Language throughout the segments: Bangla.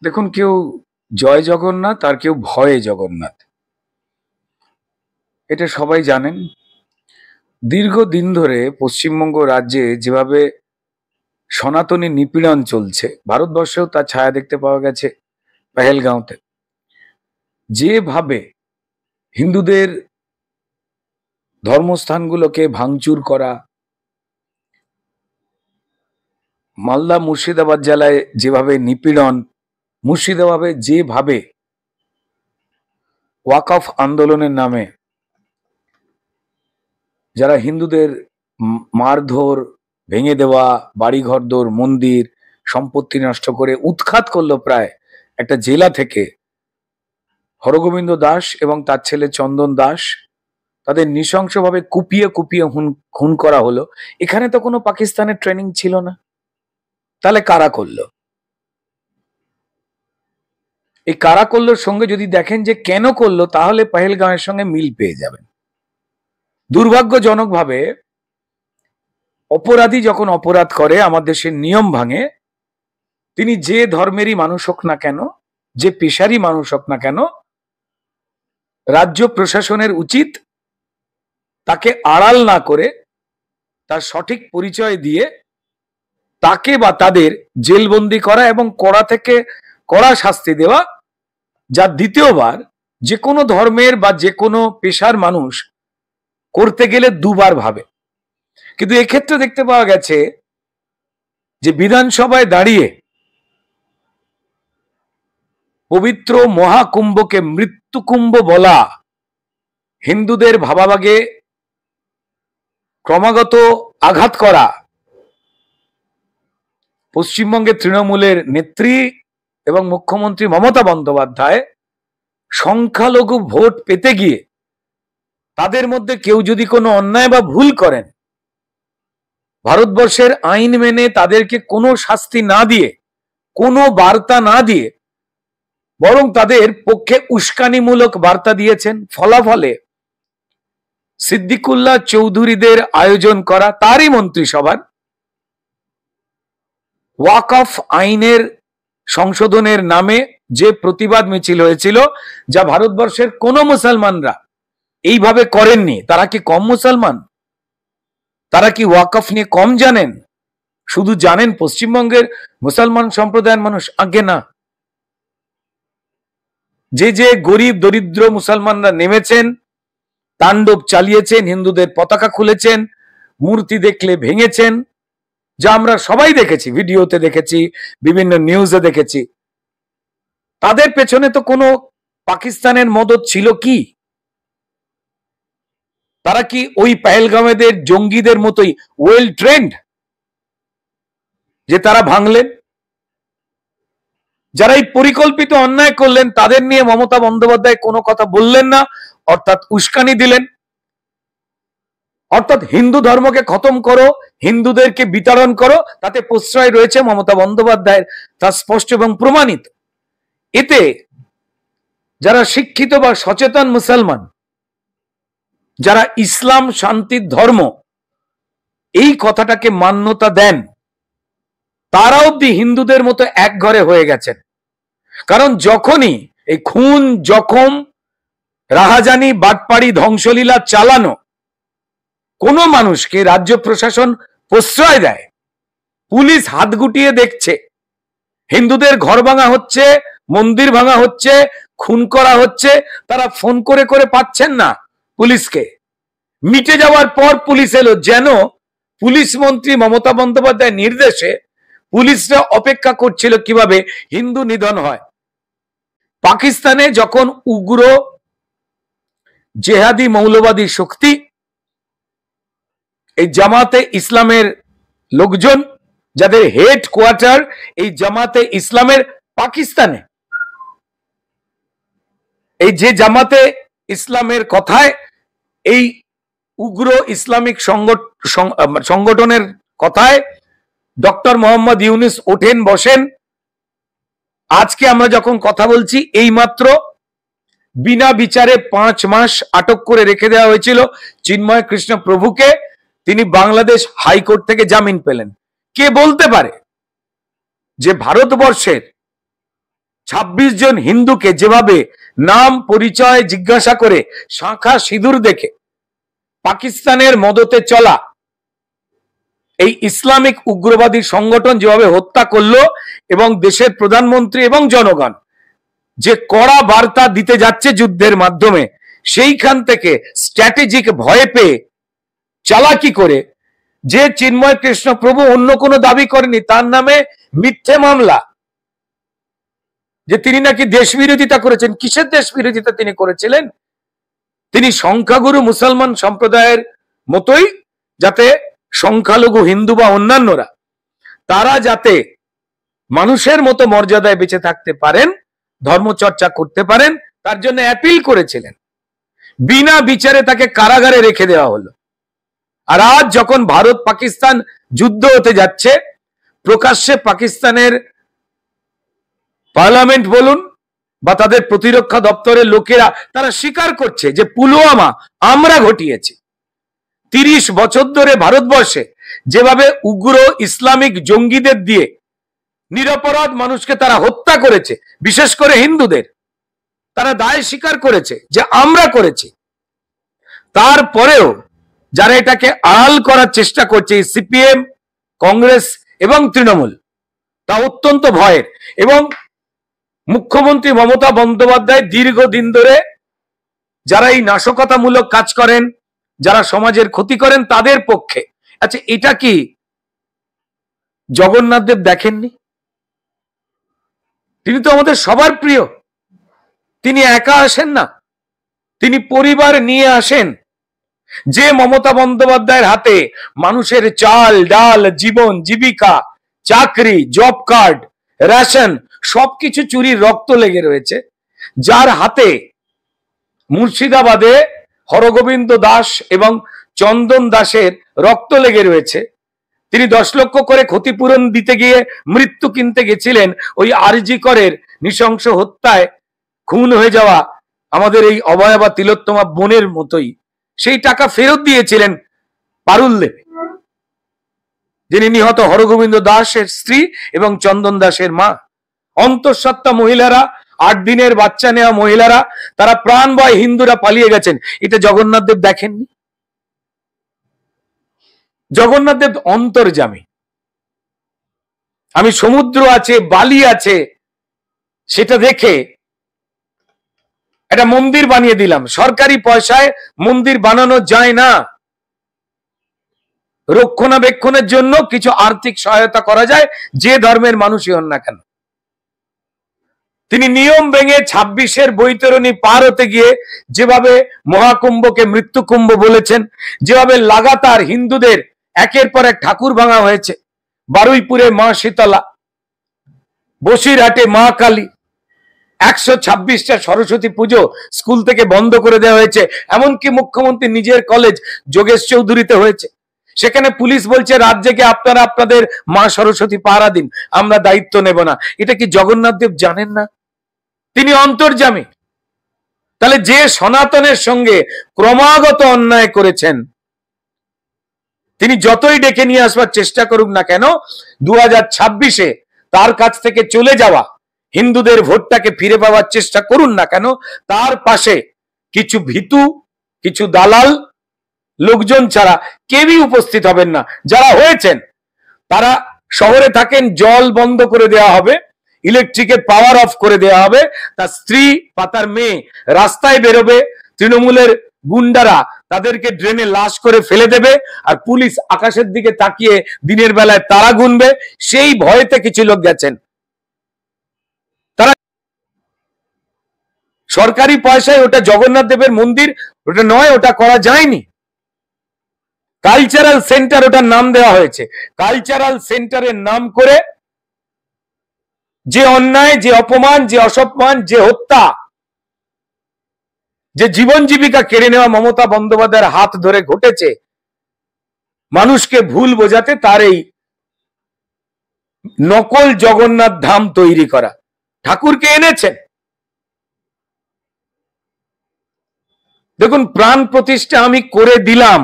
দেখুন, কেউ জয় জগন্নাথ আর কেউ ভয়ে জগন্নাথ, এটা সবাই জানেন। দীর্ঘদিন ধরে পশ্চিমবঙ্গ রাজ্যে যেভাবে সনাতনী নিপীড়ন চলছে, ভারতবর্ষেও তার ছায়া দেখতে পাওয়া গেছে পেহেলগাঁওতে। যেভাবে হিন্দুদের ধর্মস্থানগুলোকে ভাঙচুর করা, মালদা মুর্শিদাবাদ জেলায় যেভাবে নিপীড়ন, মুর্শিদাবাদে যেভাবে ওয়াকফ আন্দোলনের নামে যারা হিন্দুদের মারধর, ভেঙে দেওয়া, বাড়িঘরদোর, মন্দির, সম্পত্তি নষ্ট করে উৎখাত করলো প্রায় একটা জেলা থেকে, হরগোবিন্দ দাস এবং তার ছেলে চন্দন দাস, তাদের নৃশংসভাবে কুপিয়ে কুপিয়ে খুন করা হলো। এখানে তো কোনো পাকিস্তানের ট্রেনিং ছিল না, তাহলে কারা করলো? এই কারা করলোর সঙ্গে যদি দেখেন যে কেন করলো, তাহলে পেহেলগাঁওয়ের সঙ্গে মিল পেয়ে যাবেন। দুর্ভাগ্যজনকভাবে অপরাধী যখন অপরাধ করে, আমার দেশের নিয়ম ভাঙে, তিনি যে ধর্মেরই মানুষ হোক না কেন, যে পেশারই মানুষ হোক না কেন, রাজ্য প্রশাসনের উচিত তাকে আড়াল না করে তার সঠিক পরিচয় দিয়ে তাকে বা তাদের জেলবন্দি করা এবং কড়া থেকে কড়া শাস্তি দেওয়া, যা দ্বিতীয়বার যে কোনো ধর্মের বা যে কোনো পেশার মানুষ করতে গেলে দুবার ভাবে। কিন্তু এক্ষেত্রে দেখতে পাওয়া গেছে যে বিধানসভায় দাঁড়িয়ে পবিত্র মহাকুম্ভকে মৃত্যুকুম্ভ বলা, হিন্দুদের ভাবাভাগে ক্রমাগত আঘাত করা, পশ্চিমবঙ্গের তৃণমূলের নেত্রী এবং মুখ্যমন্ত্রী মমতা বন্দ্যোপাধ্যায় সংখ্যালঘু ভোট পেতে গিয়ে তাদের মধ্যে কেউ যদি কোনো অন্যায় বা ভুল করেন, ভারতবর্ষের আইন মেনে তাদেরকে কোনো শাস্তি না দিয়ে, কোনো বার্তা না দিয়ে, বরং তাদের পক্ষে উস্কানিমূলক বার্তা দিয়েছেন। ফলাফলে সিদ্দিকুল্লাহ চৌধুরীদের আয়োজন করা তারই মন্ত্রিসভার ওয়াকফ আইনের সংশোধনের নামে যে প্রতিবাদ মিছিল হয়েছিল, যা ভারতবর্ষের কোন মুসলমানরা এইভাবে করেননি। তারা কি কম মুসলমান? তারা কি ওয়াকফ নিয়ে কম জানেন? শুধু জানেন পশ্চিমবঙ্গের মুসলমান সম্প্রদায়ের মানুষ? আগে না। যে যে গরিব দরিদ্র মুসলমানরা নেমেছেন, তাণ্ডব চালিয়েছেন, হিন্দুদের পতাকা খুলেছেন, মূর্তি দেখলে ভেঙেছেন, যা আমরা সবাই দেখেছি, ভিডিওতে দেখেছি, বিভিন্ন নিউজে দেখেছি, তাদের পেছনে তো কোনো পাকিস্তানের মদদ ছিল কি? তারা কি ওই পেহেলগাঁওয়েদের জঙ্গিদের মতোই ওয়েল ট্রেন্ড যে তারা ভাঙলেন? যারা এই পরিকল্পিত অন্যায় করলেন তাদের নিয়ে মমতা বন্দ্যোপাধ্যায় কোনো কথা বললেন না, অর্থাৎ উস্কানি দিলেন। অর্থাৎ হিন্দু ধর্মকে খতম করো, হিন্দুদেরকে বিতাড়ন করো, তাতে প্রশ্রয় রয়েছে মমতা বন্দ্যোপাধ্যায়ের, তা স্পষ্ট এবং প্রমাণিত। এতে যারা শিক্ষিত বা সচেতন মুসলমান, যারা ইসলাম শান্তির ধর্ম এই কথাটাকে মান্যতা দেন, তারা অব্দি হিন্দুদের মতো এক ঘরে হয়ে গেছেন। কারণ যখনই এই খুন, জখম, রাহাজানি, বাটপাড়ি, ধ্বংসলীলা চালানো কোন মানুষকে রাজ্য প্রশাসন প্রশ্রয় দেয়, পুলিশ হাত গুটিয়ে দেখছে, হিন্দুদের ঘর ভাঙা হচ্ছে, মন্দির ভাঙা হচ্ছে, খুন করা হচ্ছে, তারা ফোন করে করে পাচ্ছেন না পুলিশকে। মিটে যাওয়ার পর পুলিশ এলো, যেন পুলিশ মন্ত্রী মমতা বন্দ্যোপাধ্যায়ের নির্দেশে পুলিশরা অপেক্ষা করছিল কিভাবে হিন্দু নিধন হয়। পাকিস্তানে যখন উগ্র জেহাদি মৌলবাদী শক্তি, এই জামাতে ইসলামের লোকজন, যাদের হেড কোয়ার্টার এই জামাতে ইসলামের পাকিস্তানে, এই যে জামাতে ইসলামের কথায় এই উগ্র ইসলামিক সংগঠনের কথায় ডক্টর মোহাম্মদ ইউনুস ওঠেন বসেন। আজকে আমরা যখন কথা বলছি, এইমাত্র বিনা বিচারে 5 মাস আটক করে রেখে দেওয়া হয়েছিল চিন্ময় কৃষ্ণ প্রভুকে। তিনি বাংলাদেশ হাইকোর্ট থেকে জামিন পেলেন। কে বলতে পারে যে ভারতবর্ষের 26 জন হিন্দুকে যেভাবে নাম পরিচয় জিজ্ঞাসা করে শাঁখা সিঁদুর দেখে পাকিস্তানের মদতে চলা এই ইসলামিক উগ্রবাদী সংগঠন যেভাবে হত্যা করলো, এবং দেশের প্রধানমন্ত্রী এবং জনগণ যে কড়া বার্তা দিতে যাচ্ছে যুদ্ধের মাধ্যমে, সেইখান থেকে স্ট্র্যাটেজিক ভয় পেয়ে চালাকি করে যে চিন্ময় কৃষ্ণ প্রভু অন্য কোনো দাবি করেনি, তার নামে মিথ্যে মামলা, যে তিনি নাকি দেশ বিরোধিতা করেছেন। কিসের দেশ বিরোধিতা তিনি করেছিলেন? তিনি সংখ্যাগুরু মুসলমান সম্প্রদায়ের মতোই যাতে সংখ্যালঘু হিন্দু বা অন্যান্যরা তারা যাতে মানুষের মতো মর্যাদায় বেঁচে থাকতে পারেন, ধর্মচর্চা করতে পারেন, তার জন্য অ্যাপিল করেছিলেন। বিনা বিচারে তাকে কারাগারে রেখে দেওয়া হলো। আর আজ যখন ভারত পাকিস্তান যুদ্ধ হতে যাচ্ছে, প্রকাশ্যে পাকিস্তানের পার্লামেন্ট বলুন বা তাদের প্রতিরক্ষা দপ্তরের লোকেরা তারা স্বীকার করছে যে পুলওয়ামা আমরা ঘটিয়েছি। 30 বছর ধরে ভারতবর্ষে যেভাবে উগ্র ইসলামিক জঙ্গিদের দিয়ে নিরপরাধ মানুষকে তারা হত্যা করেছে, বিশেষ করে হিন্দুদের, তারা দায় স্বীকার করেছে যে আমরা করেছি। তারপরেও যারা এটাকে আড়াল করার চেষ্টা করছে, সিপিএম, কংগ্রেস এবং তৃণমূল, তা অত্যন্ত ভয়ের। এবং মুখ্যমন্ত্রী মমতা বন্দ্যোপাধ্যায় দীর্ঘদিন ধরে যারা এই নাশকতামূলক কাজ করেন, যারা সমাজের ক্ষতি করেন, তাদের পক্ষে। আচ্ছা, এটা কি জগন্নাথ দেব দেখেননি? তিনি তো আমাদের সবার প্রিয়। তিনি একা আসেন না, তিনি পরিবার নিয়ে আসেন। যে মমতা বন্দ্যোপাধ্যায়ের হাতে মানুষের চাল ডাল, জীবন জীবিকা, চাকরি, জব কার্ড, রেশন সবকিছু চুরির রক্ত লেগে রয়েছে, যার হাতে মুর্শিদাবাদে হরগোবিন্দ দাস এবং চন্দন দাসের রক্ত লেগে রয়েছে, তিনি 10 লক্ষ করে ক্ষতিপূরণ দিতে গিয়ে মৃত্যু কিনতে গেছিলেন ওই আরজি করের নৃশংস হত্যায় খুন হয়ে যাওয়া আমাদের এই অভয়া তিলোত্তমা বোনের মতোই। সেই টাকা ফেরত দিয়েছিলেন পারুল দেবী, যিনি নিহত হরগোবিন্দ দাসের স্ত্রী এবং চন্দন দাসের মা। অন্তঃসত্ত্বা মহিলারা, 8 দিনের বাচ্চা নেওয়া মহিলারা, তারা প্রাণ ভয় হিন্দুরা পালিয়ে গেছেন। এটা জগন্নাথ দেব দেখেননি? জগন্নাথ দেব অন্তর্যামী। আমি সমুদ্র আছে, বালি আছে, সেটা দেখে একটা মন্দির বানিয়ে দিলাম। সরকারি পয়সায় মন্দির বানানো যায় না, রক্ষণাবেক্ষণের জন্য কিছু আর্থিক সহায়তা করা যায়, যে ধর্মের মানুষই হন না কেন। তিনি নিয়ম ভেঙে 26-এর বৈতরণী পার হতে গিয়ে যেভাবে মহাকুম্ভকে মৃত্যুকুম্ভ বলেছেন, যেভাবে লাগাতার হিন্দুদের একের পর এক ঠাকুর ভাঙা হয়েছে, বারুইপুরে মা শীতলা, বসিরহাটে মা কালী, 126টা সরস্বতী পুজো স্কুল থেকে বন্ধ করে দেওয়া হয়েছে। এমনকি মুখ্যমন্ত্রী নিজের কলেজ যোগেশ চৌধুরীতে হয়েছে, সেখানে পুলিশ বলছে রাত জেগে আপনারা আপনাদের মা সরস্বতী পাহারা দিন, আমরা দায়িত্ব নেব না। এটা কি জগন্নাথ দেব জানেন না? তিনি অন্তর্যামী। তাহলে যে সনাতনের সঙ্গে ক্রমাগত অন্যায় করেছেন, তিনি যতই ডেকে নিয়ে আসবার চেষ্টা করুক না কেন, 2026-এ তার কাছ থেকে চলে যাওয়া হিন্দুদের ভোটটাকে ফিরে পাওয়ার চেষ্টা করুন না কেন, তার পাশে কিছু ভীতু, কিছু দালাল লোকজন ছাড়া কেউই উপস্থিত হবেন না। যারা হয়েছেন তারা শহরে থাকেন, জল বন্ধ করে দেওয়া হবে, ইলেকট্রিকের পাওয়ার অফ করে দেওয়া হবে, তার স্ত্রী বা তার মেয়ে রাস্তায় বেরোবে, তৃণমূলের গুন্ডারা তাদেরকে ড্রেনে লাশ করে ফেলে দেবে, আর পুলিশ আকাশের দিকে তাকিয়ে দিনের বেলায় তারা গুনবে। সেই ভয়েতে কিছু লোক গেছেন। তারা সরকারি পয়সায়, ওটা জগন্নাথ দেবের মন্দির ওটা নয়, ওটা করা যায়নি। কালচারাল সেন্টার ওটার নাম দেওয়া হয়েছে। কালচারাল সেন্টারের নাম করে যে অন্যায়, যে অপমান, যে অসম্মান, যে হত্যা, যে জীবন জীবিকা কেড়ে নেওয়া মমতা বন্দ্যোপাধ্যায়ের হাত ধরে ঘটেছে, মানুষকে ভুল বোঝাতে তার এই নকল জগন্নাথ ধাম তৈরি করা। ঠাকুরকে এনেছেন, দেখুন প্রাণ প্রতিষ্ঠা আমি করে দিলাম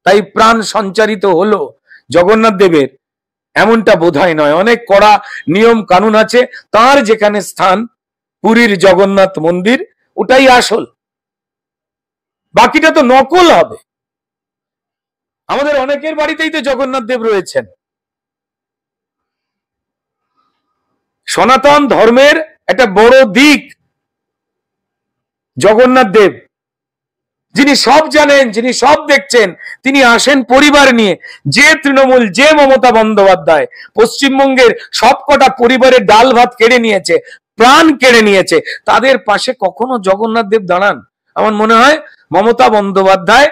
তাই প্রাণ সঞ্চারিত হলো, জগন্নাথ দেবের এমনটা বোধহয় নয়। অনেক কড়া নিয়ম কানুন আছে, তার যেখানে স্থান পুরীর জগন্নাথ মন্দির, ওটাই আসল, বাকিটা তো নকল হবে। আমাদের অনেকের বাড়িতেই তো জগন্নাথ দেব রয়েছেন। সনাতন ধর্মের একটা বড় দিক জগন্নাথ দেব, যিনি সব জানেন, যিনি সব দেখছেন, তিনি আসেন পরিবার নিয়ে। যে তৃণমূল, যে মমতা বন্দ্যোপাধ্যায় পশ্চিমবঙ্গের সবকটা পরিবারের ডাল ভাত কেড়ে নিয়েছে, প্রাণ কেড়ে নিয়েছে, তাদের পাশে কখনো জগন্নাথ দেব দাঁড়ান? আমার মনে হয় মমতা বন্দ্যোপাধ্যায়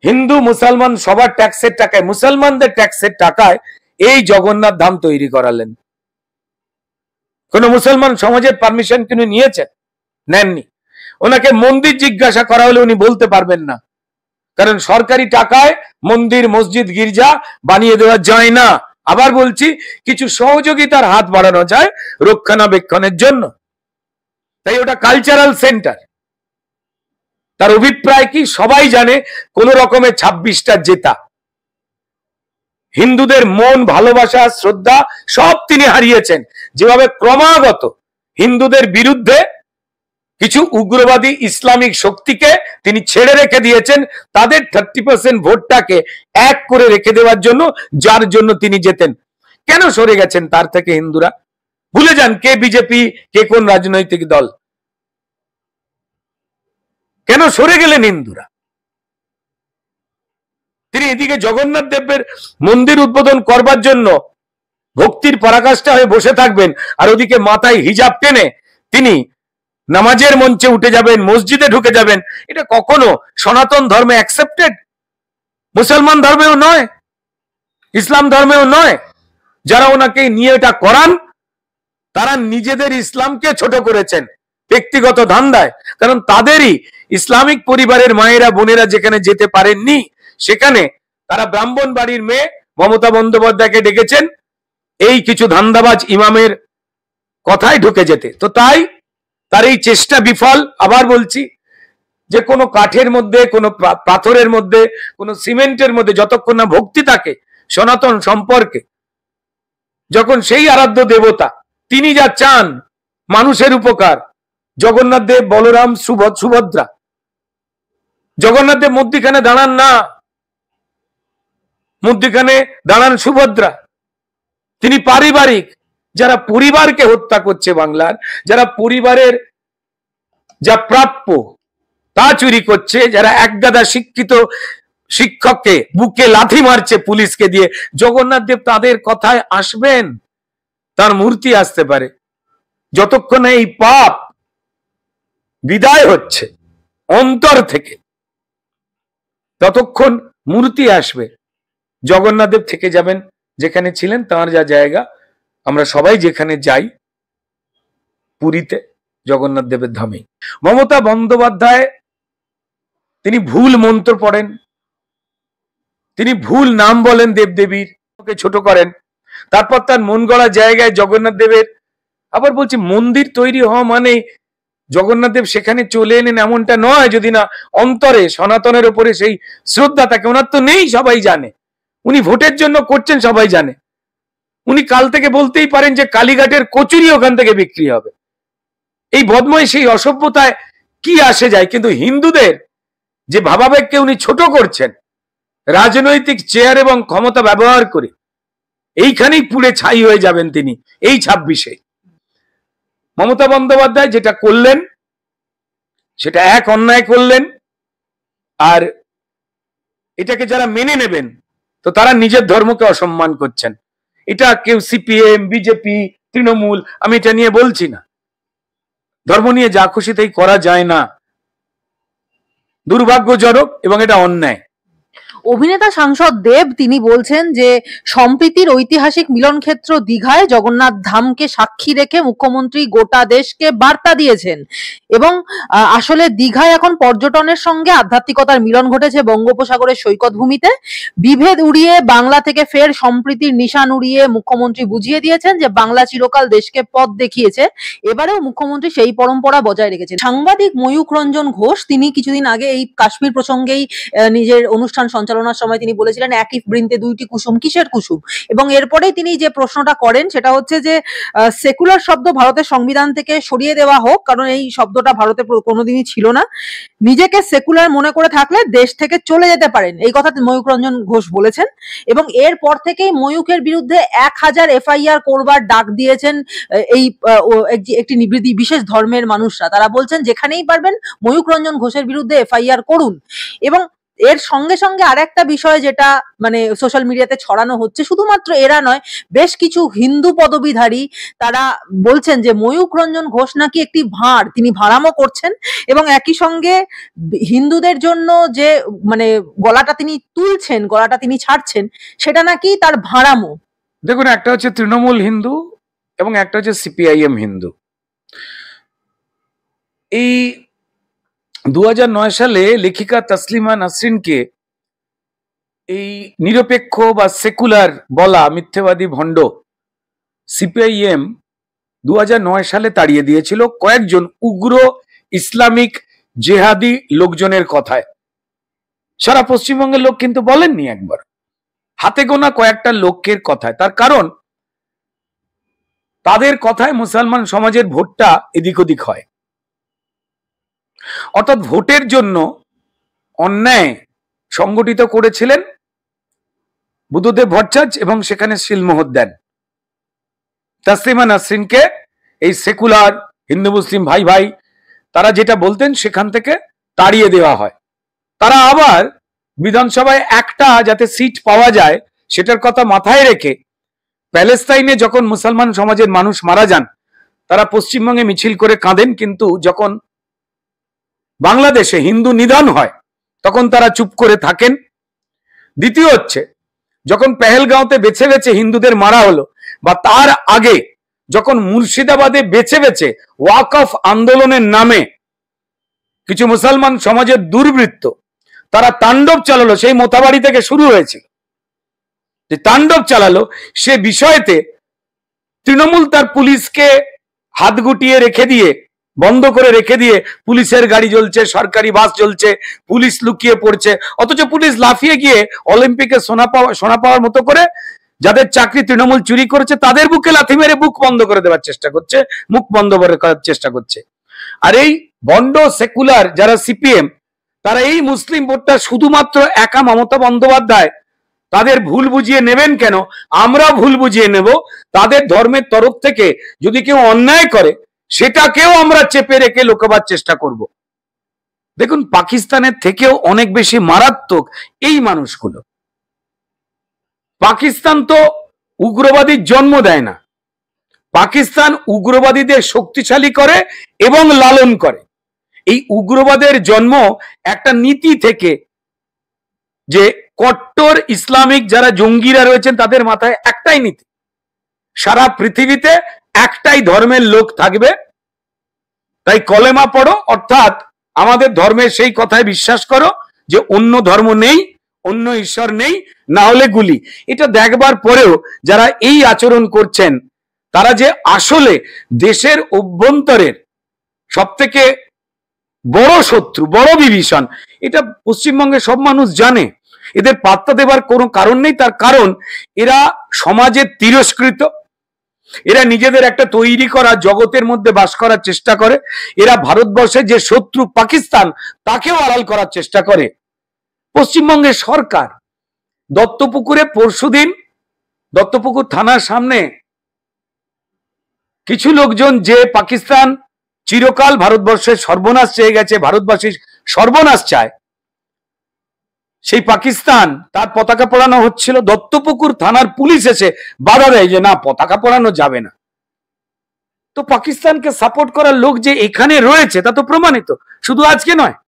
হিন্দু মুসলমান সবার ট্যাক্সের টাকায়, মুসলমানদের ট্যাক্সের টাকায় এই জগন্নাথ ধাম তৈরি করালেন। কোন মুসলমান সমাজের পারমিশন তিনি নিয়েছেন? নেননি। ওনাকে মন্দির জিজ্ঞাসা করা হলে উনি বলতে পারবেন না, কারণ সরকারি টাকায় মন্দির, মসজিদ, গির্জা বানিয়ে দেওয়া যায় না। আবার বলছি, কিছু সহযোগিতার হাত বাড়ানো যায় রক্ষণাবেক্ষণের জন্য, তাই ওটা কালচারাল সেন্টার। তার অভিপ্রায় কি সবাই জানে, কোন রকমের 26টা জেতা। হিন্দুদের মন, ভালোবাসা, শ্রদ্ধা সব তিনি হারিয়েছেন। যেভাবে ক্রমাগত হিন্দুদের বিরুদ্ধে কিছু উগ্রবাদী ইসলামিক শক্তিকে তিনি ছেড়ে রেখে দিয়েছেন, তাদের 30% ভোটটাকে এক করে রেখে দেওয়ার জন্য, যার জন্য তিনি যেতেন। কেন সরে গেছেন তার থেকে হিন্দুরা? ভুলে যান কে বিজেপি, কে কোন রাজনৈতিক দল। কেন সরে গেলেন হিন্দুরা? তিনি এদিকে জগন্নাথ দেবের মন্দির উদ্বোধন করবার জন্য ভক্তির পরাকাষ্ঠা হয়ে বসে থাকবেন, আর ওদিকে মাথায় হিজাব টেনে তিনি নামাজের মঞ্চে উঠে যাবেন, মসজিদে ঢুকে যাবেন। এটা কখনো সনাতন ধর্মে অ্যাকসেপ্টেড? মুসলমান ধর্মেও নয়, ইসলাম ধর্মেও নয়। যারা ওনাকে নিয়ে এটা করান, তারা নিজেদের ইসলামকে ছোট করেছেন ব্যক্তিগত ধান্দায়। কারণ তাদেরই ইসলামিক পরিবারের মায়েরা, বোনেরা যেখানে যেতে পারেননি, সেখানে তারা ব্রাহ্মণ বাড়ির মেয়ে মমতা বন্দ্যোপাধ্যায়কে ডেকেছেন এই কিছু ধান্দাবাজ ইমামের কথায় ঢুকে যেতে। তো তাই তার এই চেষ্টা বিফল। আবার বলছি, যে কোনো কাঠের মধ্যে, কোনো পাথরের মধ্যে, কোনো সিমেন্টের মধ্যে যতক্ষণ না ভক্তি থাকে সনাতন সম্পর্কে, যখন সেই আরাধ্য দেবতা তিনি যা চান মানুষের উপকার, জগন্নাথ দেব, বলরাম, সুভদ্রা, জগন্নাথ দেব মধ্যিখানে দাঁড়ান না, মধ্যিখানে দাঁড়ান সুভদ্রা। তিনি পারিবারিক, যারা পরিবারকে হত্যা করছে বাংলার, যারা পরিবারের যা প্রাপ্য তা চুরি করছে, যারা একগাদা শিক্ষিত শিক্ষককে বুকে লাথি মারছে পুলিশকে দিয়ে, জগন্নাথ দেব তাদের কথায় আসবেন? তার মূর্তি আসতে পারে, যতক্ষণ এই পাপ বিদায় হচ্ছে অন্তর থেকে, ততক্ষণ মূর্তি আসবে। জগন্নাথ দেব থেকে যাবেন যেখানে ছিলেন, তাঁর যা জায়গা। আমরা সবাই যেখানে যাই পুরীতে, জগন্নাথ দেবের ধামে। মমতা বন্দ্যোপাধ্যায় তিনি ভুল মন্ত্র পড়েন, তিনি ভুল নাম বলেন দেবদেবীর, ওকে ছোট করেন, তারপর তার মন গড়া জায়গায় জগন্নাথ দেবের। আবার বলছি, মন্দির তৈরি হওয়া মানে জগন্নাথ দেব সেখানে চলে এলেন এমনটা নয়, যদি না অন্তরে সনাতনের উপরে সেই শ্রদ্ধা থাকে। ওনার তো নেই, সবাই জানে। উনি ভোটের জন্য করছেন, সবাই জানে। উনি কাল থেকে বলতেই পারেন যে কালীঘাটের কচুরি ওখান থেকে বিক্রি হবে। এই বদময়, সেই অসভ্যতায় কি আসে যায়? কিন্তু হিন্দুদের যে ভাবাবেগকে উনি ছোট করছেন রাজনৈতিক চেয়ার এবং ক্ষমতা ব্যবহার করে, এইখানেই পুড়ে ছাই হয়ে যাবেন তিনি এই 26-এ। মমতা বন্দ্যোপাধ্যায় যেটা করলেন সেটা এক অন্যায় করলেন, আর এটাকে যারা মেনে নেবেন তো তারা নিজের ধর্মকে অসম্মান করছেন। এটা কেউ সিপিএম, বিজেপি, তৃণমূল, আমি এটা নিয়ে বলছি না। ধর্ম নিয়ে যা খুশি তাই করা যায় না, দুর্ভাগ্যজনক এবং এটা অন্যায়। অভিনেতা সাংসদ দেব তিনি বলছেন যে সম্প্রীতির ঐতিহাসিক মিলনক্ষেত্র দীঘায় জগন্নাথ ধামকে সাক্ষী রেখে মুখ্যমন্ত্রী গোটা দেশকে বার্তা দিয়েছেন, এবং আসলে দীঘায় এখন পর্যটনের সঙ্গে আধ্যাত্মিকতার মিলন ঘটেছে বঙ্গোপসাগরের সৈকত ভূমিতে। বিভেদ উড়িয়ে বাংলা থেকে ফের সম্প্রীতির নিশান উড়িয়ে মুখ্যমন্ত্রী বুঝিয়ে দিয়েছেন যে বাংলা চিরকাল দেশকে পথ দেখিয়েছে। এবারেও মুখ্যমন্ত্রী সেই পরম্পরা বজায় রেখেছেন। সাংবাদিক ময়ূখ রঞ্জন ঘোষ তিনি কিছুদিন আগে এই কাশ্মীর প্রসঙ্গেই নিজের অনুষ্ঠান সঞ্চালনার সময় তিনি বলেছিলেন একই বৃন্তে দুইটি কুসুম, কিসের কুসুম? এবং এরপরেই তিনি যে প্রশ্নটা করেন সেটা হচ্ছে যে সেকুলার শব্দ ভারতের সংবিধান থেকে সরিয়ে দেওয়া হোক, কারণ এই শব্দটা ভারতে কোনোদিনই ছিল না। নিজেকে সেকুলার মনে করে থাকলে দেশ থেকে চলে যেতে পারেন, এই কথা ময়ূক রঞ্জন ঘোষ বলেছেন। এবং এরপর থেকেই ময়ূকের বিরুদ্ধে 1000 এফআইআর করবার ডাক দিয়েছেন এই একটি বিশেষ ধর্মের মানুষরা। তারা বলছেন যেখানেই পারবেন ময়ূক রঞ্জন ঘোষের বিরুদ্ধে এফআইআর করুন। এবং এর সঙ্গে সঙ্গে আরেকটা বিষয় যেটা মানে সোশ্যাল মিডিয়াতে ছড়ানো হচ্ছে, শুধুমাত্র এরা নয়, বেশ কিছু হিন্দু পদবীধারী তারা বলছেন যে ময়ূক রঞ্জন ঘোষ নাকি একটি ভাঁড়, তিনি ভাঁড়ামো করছেন এবং একই সঙ্গে হিন্দুদের জন্য যে মানে গলাটা তিনি তুলছেন, গলাটা তিনি ছাড়ছেন, সেটা নাকি তার ভাঁড়ামো। দেখুন, একটা হচ্ছে তৃণমূল হিন্দু এবং একটা হচ্ছে সিপিআইএম হিন্দু। এই 2009 সালে লেখিকা তসলিমা নাসরিনকে এই নিরপেক্ষ বা সেকুলার বলা মিথ্যেবাদী ভণ্ড সিপিআইএম 2009 সালে তাড়িয়ে দিয়েছিল কয়েকজন উগ্র ইসলামিক জেহাদি লোকজনের কথায়। সারা পশ্চিমবঙ্গের লোক কিন্তু বলেননি, একবার হাতে গোনা কয়েকটা লোকের কথায়। তার কারণ তাদের কথায় মুসলমান সমাজের ভোটটা এদিক ওদিক হয়, অর্থাৎ ভোটের জন্য অন্যায় সংগঠিত করেছিলেন বুদ্ধদেব ভট্টাচার্য এবং সেখানে শিলমোহর দেন। তসলিমা নাসরিনকে এই সেকুলার হিন্দু মুসলিম ভাই ভাই তারা যেটা বলতেন সেখান থেকে তাড়িয়ে দেওয়া হয়। তারা আবার বিধানসভায় একটা যাতে সিট পাওয়া যায় সেটার কথা মাথায় রেখে প্যালেস্তাইনে যখন মুসলমান সমাজের মানুষ মারা যান তারা পশ্চিমবঙ্গে মিছিল করে কাঁদেন, কিন্তু যখন বাংলাদেশে হিন্দু নিধন হয় তখন তারা চুপ করে থাকেন। দ্বিতীয় হচ্ছে, যখন পেহেলগাঁওতে বেছে বেছে হিন্দুদের মারা হলো বা তার আগে যখন মুর্শিদাবাদে বেছে বেছে ওয়াকফ আন্দোলনের নামে কিছু মুসলমান সমাজের দুর্বৃত্ত তারা তাণ্ডব চালালো, সেই মোথাবাড়ি থেকে শুরু হয়েছিল যে তাণ্ডব চালালো, সে বিষয়তে তৃণমূল তার পুলিশকে হাত গুটিয়ে রেখে দিয়ে, বন্ধ করে রেখে দিয়ে, পুলিশের গাড়ি জ্বলছে, সরকারি বাস জ্বলছে, পুলিশ লুকিয়ে পড়ছে, অথচ পুলিশ লাফিয়ে গিয়ে অলিম্পিকে সোনা পাওয়ার মতো করে যাদের চাকরি তৃণমূল চুরি করেছে তাদের বুকে লাথি মেরে বুক বন্ধ করে দেওয়ার চেষ্টা করছে, মুখ বন্ধ করার চেষ্টা করছে। আর এই বন্ড সেকুলার যারা সিপিএম তারা এই মুসলিম ভোটটা শুধুমাত্র একা মমতা বন্দ্যোপাধ্যায় তাদের ভুল বুঝিয়ে নেবেন কেন, আমরা ভুল বুঝিয়ে নেব। তাদের ধর্মের তরফ থেকে যদি কেউ অন্যায় করে সেটাকেও আমরা চেপে রেখে লোকাবার চেষ্টা করব। দেখুন, পাকিস্তানের থেকেও অনেক বেশি মারাত্মক এই মানুষগুলো। পাকিস্তান তো উগ্রবাদীর জন্ম দেয় না, পাকিস্তান উগ্রবাদীদের শক্তিশালী করে এবং লালন করে। এই উগ্রবাদের জন্ম একটা নীতি থেকে, যে কট্টর ইসলামিক যারা জঙ্গিরা রয়েছেন তাদের মাথায় একটাই নীতি, সারা পৃথিবীতে একটাই ধর্মের লোক থাকবে, তাই কলেমা পড়ো, অর্থাৎ আমাদের ধর্মের সেই কথায় বিশ্বাস করো যে অন্য ধর্ম নেই, অন্য ঈশ্বর নেই, না হলে গুলি। এটা দেখবার পরেও যারা এই আচরণ করছেন তারা যে আসলে দেশের অভ্যন্তরের সব থেকে বড় শত্রু, বড় বিভীষণ, এটা পশ্চিমবঙ্গের সব মানুষ জানে। এদের পাত্তা দেবার কোনো কারণ নেই, তার কারণ এরা সমাজের তিরস্কৃত, এরা নিজেদের একটা তৈরি করা জগতের মধ্যে বাস করার চেষ্টা করে, এরা ভারতবর্ষের যে শত্রু পাকিস্তান তাকেও আড়াল করার চেষ্টা করে। পশ্চিমবঙ্গের সরকার দত্তপুকুরে পরশুদিন দত্তপুকুর থানার সামনে কিছু লোকজন যে পাকিস্তান চিরকাল ভারতবর্ষের সর্বনাশ চেয়ে গেছে, ভারতবাসীর সর্বনাশ চায়, সেই পাকিস্তান তার পতাকা পোড়ানো হচ্ছিল, দত্তপুকুর থানার পুলিশ এসে বাধা দেয় যে না, পতাকা পোড়ানো যাবে না। তো পাকিস্তানকে সাপোর্ট করার লোক যে এখানে রয়েছে তা তো প্রমাণিত, শুধু আজকে নয়।